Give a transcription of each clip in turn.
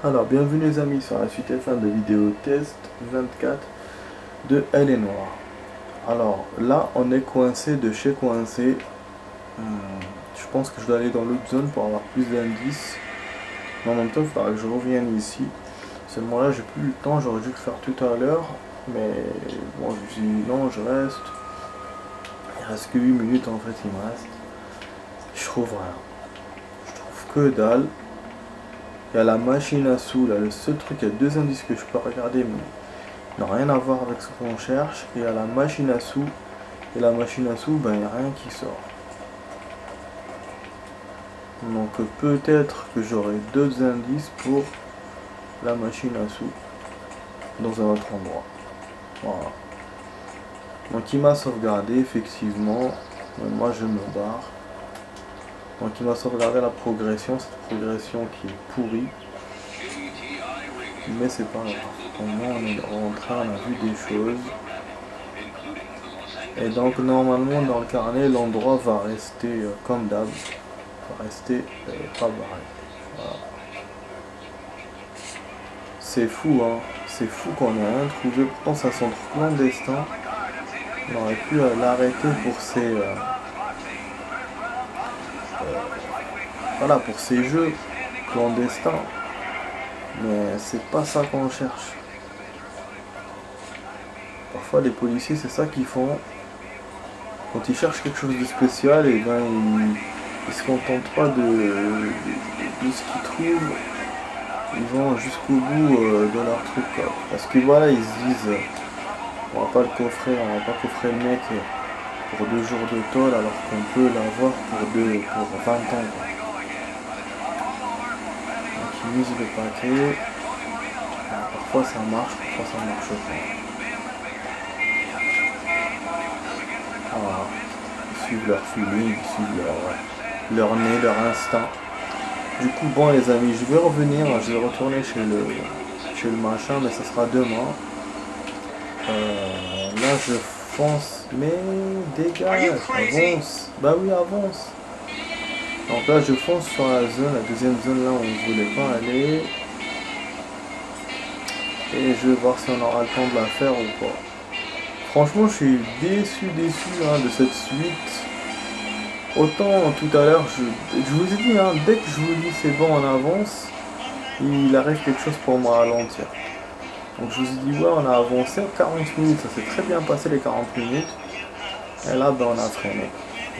Alors, bienvenue les amis sur la suite F1 de vidéo test 24 de Elle est Noire. Alors là, on est coincé de chez coincé. Je pense que je dois aller dans l'autre zone pour avoir plus d'indices. Mais en même temps, il faudra que je revienne ici. Seulement là, j'ai plus le temps, j'aurais dû le faire tout à l'heure. Mais bon, je me suis dit non, je reste. Il reste que 8 minutes en fait, il me reste. Je trouve rien. Je trouve que dalle. Il y a la machine à sous, là, le seul truc, il y a deux indices que je peux regarder, mais n'a rien à voir avec ce qu'on cherche. Et à la machine à sous, et la machine à sous, ben il n'y a rien qui sort. Donc peut-être que j'aurai d'autres indices pour la machine à sous dans un autre endroit. Voilà. Donc il m'a sauvegardé effectivement. Mais moi je me barre. Donc il m'a sauvegardé la progression, cette progression qui est pourrie. Mais c'est pas grave. Au moins on est rentré, on a vu des choses. Et donc normalement dans le carnet l'endroit va rester comme d'hab. Va rester pas barré. Voilà. C'est fou hein. C'est fou qu'on ait rien trouvé. Pourtant c'est un centre clandestin. On aurait pu l'arrêter pour ses voilà, pour ces jeux clandestins. Mais c'est pas ça qu'on cherche. Parfois les policiers c'est ça qu'ils font. Quand ils cherchent quelque chose de spécial, et ben ils se contentent pas de ce qu'ils trouvent. Ils vont jusqu'au bout de leur truc quoi. Parce que voilà, ils se disent on va pas le coffrer, on va pas coffrer le mec pour 2 jours de tôle alors qu'on peut l'avoir pour 20 ans quoi. Donc ils misent le paquet. Alors, parfois ça marche, parfois ça marche pas. Voilà. Ils suivent leur feeling, ils suivent leur nez, leur instinct. Du coup bon les amis, je vais revenir, je vais retourner chez le machin, mais ça sera demain. Là je fonce, mais dégage, avance. Bah oui, avance. Donc là je fonce sur la deuxième zone là où on ne voulait pas aller. Et je vais voir si on aura le temps de la faire ou pas. Franchement je suis déçu hein, de cette suite. Autant tout à l'heure, je vous ai dit, hein, dès que je vous dis c'est bon on avance, il arrive quelque chose pour me ralentir. Donc je vous ai dit ouais on a avancé 40 minutes, ça s'est très bien passé les 40 minutes. Et là ben on a freiné.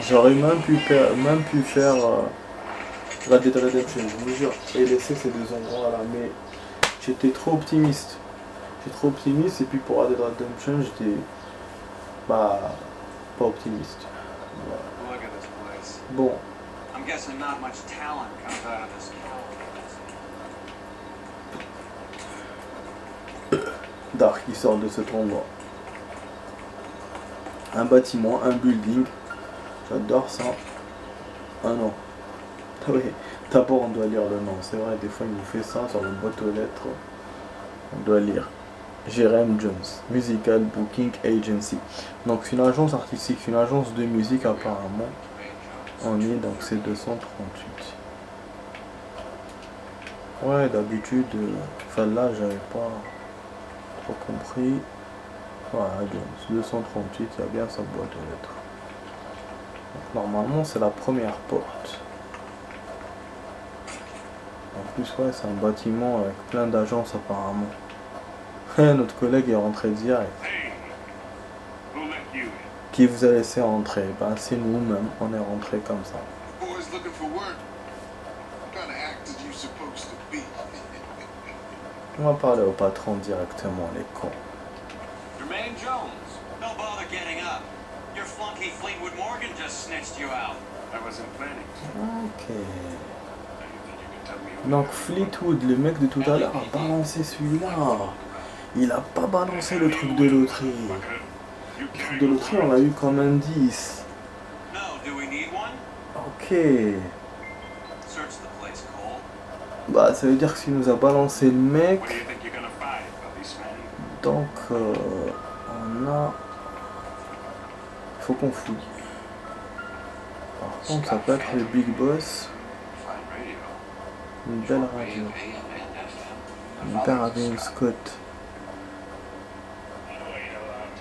J'aurais même pu faire Red Dead Redemption, je vous jure, et laisser ces deux endroits là, mais j'étais trop optimiste. J'étais trop optimiste et puis pour Red Dead Redemption j'étais pas optimiste. Voilà. Bon. Dark qui sort de cet endroit. Un bâtiment, un building. J'adore ça. Ah non. Oui, d'abord on doit lire le nom. C'est vrai, des fois il nous fait ça sur le boîte aux lettres. On doit lire. Jérém Jones, Musical Booking Agency. Donc c'est une agence artistique, une agence de musique apparemment. On y est, donc c'est 238. Ouais, d'habitude, enfin là j'avais pas trop compris. Voilà, Jones, 238, il y a bien sa boîte aux lettres. Donc, normalement c'est la première porte. En plus ouais, c'est un bâtiment avec plein d'agences apparemment. Notre collègue est rentré direct. Qui vous a laissé entrer? Ben c'est nous-mêmes, on est rentré comme ça. On va parler au patron directement, les cons. Jermaine Jones, don't bother getting up. Your flunky Fleetwood Morgan just snitched you out. I wasn't planning. Ok. Donc Fleetwood, le mec de tout à l'heure, a balancé celui-là. Il a pas balancé le truc de loterie. Le truc de loterie, on l'a eu comme indice. Ok. Bah, ça veut dire que s'il nous a balancé le mec, donc on a... Il faut qu'on fouille. Par contre, ça peut être le Big Boss. Une belle radio. Mon père avait une Scott.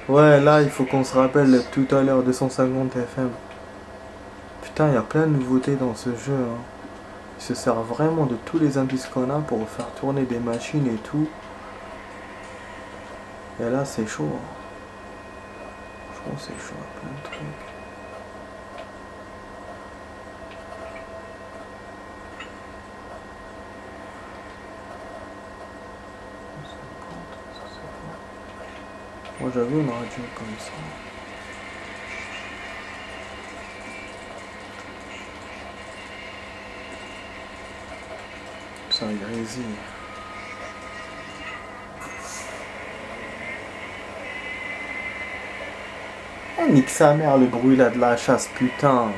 Ouais, là, il faut qu'on se rappelle tout à l'heure 250 FM. Putain, il y a plein de nouveautés dans ce jeu. Hein. Il se sert vraiment de tous les indices qu'on a pour faire tourner des machines et tout. Et là, c'est chaud. Hein. Franchement, c'est chaud. Plein de trucs. Moi, j'avais une radio comme ça. Ça grésille. Eh, nique sa mère, le bruit là de la chasse, putain.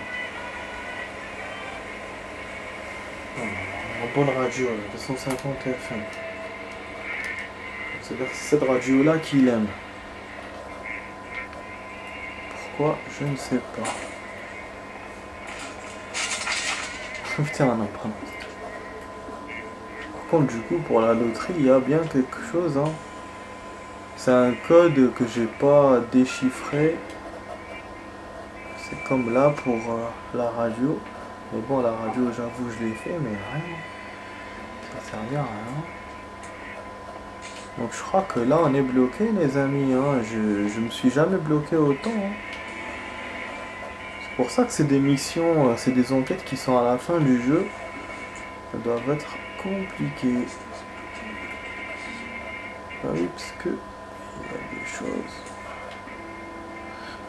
Une bonne radio, là, 250 FM. C'est-à-dire que c'est cette radio-là qu'il aime. Pourquoi? Je ne sais pas. Putain, non, pardon. Par contre, du coup, pour la loterie, il y a bien quelque chose. Hein. C'est un code que j'ai pas déchiffré. C'est comme là pour la radio. Mais bon, la radio, j'avoue, je l'ai fait, mais rien. Ça servait à rien. Donc je crois que là, on est bloqué, les amis. Hein. Je me suis jamais bloqué autant. Hein. C'est pour ça que c'est des missions, c'est des enquêtes qui sont à la fin du jeu. Elles doivent être compliquées. Ah oui, parce que il y a des choses.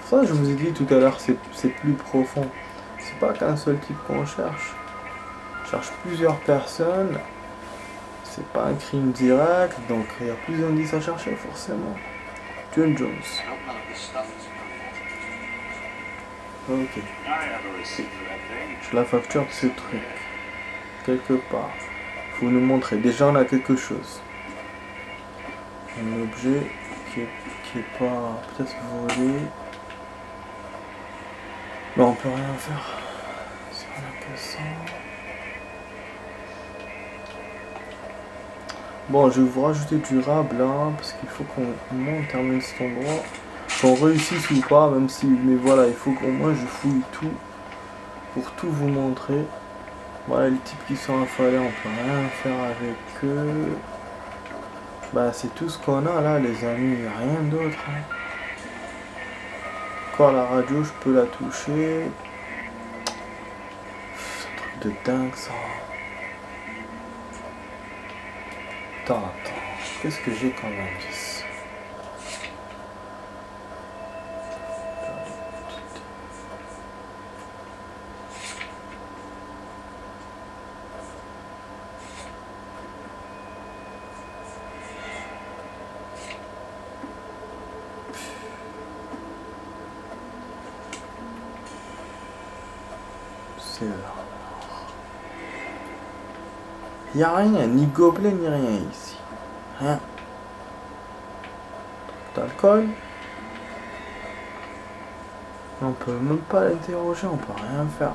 Ça, je vous ai dit tout à l'heure, c'est plus profond. C'est pas qu'un seul type qu'on cherche. On cherche plusieurs personnes. C'est pas un crime direct, donc il y a plus d'indices à chercher forcément. John Jones. Ok. Je la facture de ce truc. Quelque part. Faut nous montrer. Déjà on a quelque chose. Un objet qui est pas peut-être volé. Non, on peut rien faire. Si on a que ça. Bon, je vais vous rajouter du rab là, parce qu'il faut qu'on termine cet endroit. Qu'on réussisse ou pas, même si... Mais voilà, il faut qu'au moins je fouille tout. Pour tout vous montrer. Voilà, les types qui sont affalés, on peut rien faire avec eux. Bah, c'est tout ce qu'on a là, les amis, rien d'autre. Hein. Encore la radio, je peux la toucher. C'est un truc de dingue ça. Attends. Qu'est-ce que j'ai comme indice? C'est là. Il n'y a rien, ni gobelet, ni rien ici. Rien. D'alcool. On peut même pas l'interroger, on peut rien faire.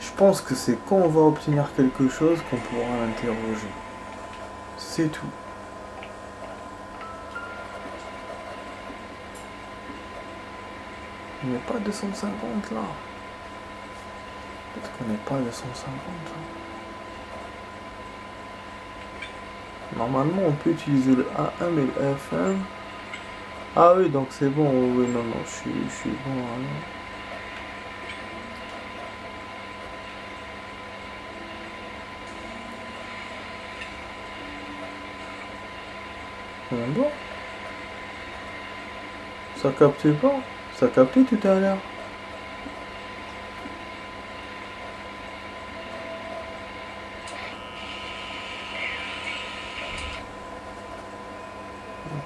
Je pense que c'est quand on va obtenir quelque chose qu'on pourra l'interroger. C'est tout. Il n'y a pas 250 là. Peut-être qu'on n'est pas 250 là. Normalement, on peut utiliser le AM et le FM. Ah oui, donc c'est bon. Oui, non, je suis bon. Alors. On doit. Ça captait pas. Ça captait tout à l'heure.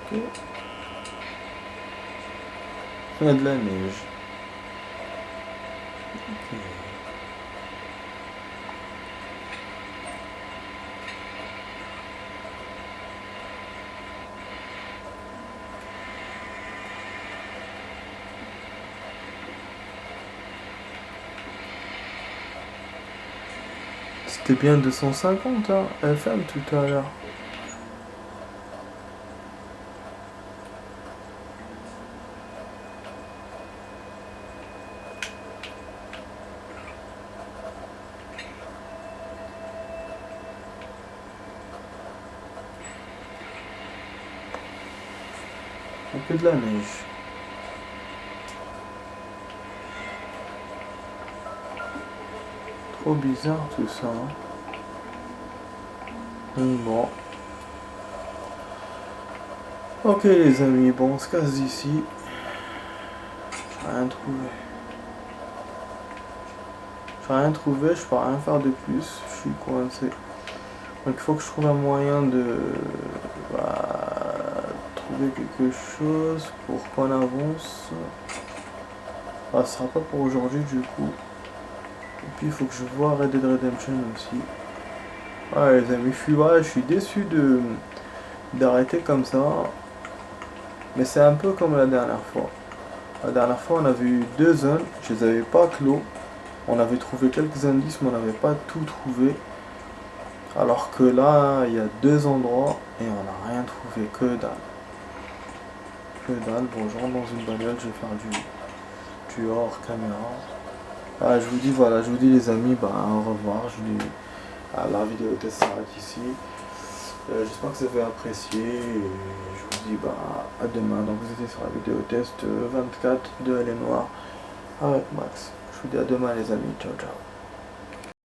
Ok. Il y a de la neige. Ok. C'était bien 250 hein, FM tout à l'heure. que de la neige. Trop bizarre tout ça. Hein. Bon. Ok les amis, bon on se casse d'ici. J'ai rien trouvé. J'ai rien trouvé, je peux rien faire de plus. Je suis coincé. Donc il faut que je trouve un moyen de trouver quelque chose pour qu'on avance. Ah, ce sera pas pour aujourd'hui du coup. Et puis il faut que je vois Red Dead Redemption aussi. Ouais les amis, je suis déçu d'arrêter comme ça. Mais c'est un peu comme la dernière fois. La dernière fois on avait eu 2 zones, je les avais pas clos. On avait trouvé quelques indices mais on n'avait pas tout trouvé. Alors que là, il y a 2 endroits et on n'a rien trouvé, que dalle. Que dalle, bon je rentre dans une bagnole, je vais faire du hors caméra. Ah, je vous dis voilà, je vous dis les amis, au revoir, la vidéo test s'arrête ici. J'espère que vous avez apprécié et je vous dis à demain. Donc vous étiez sur la vidéo test 24 de Elle est Noire avec Max. Je vous dis à demain les amis, ciao ciao.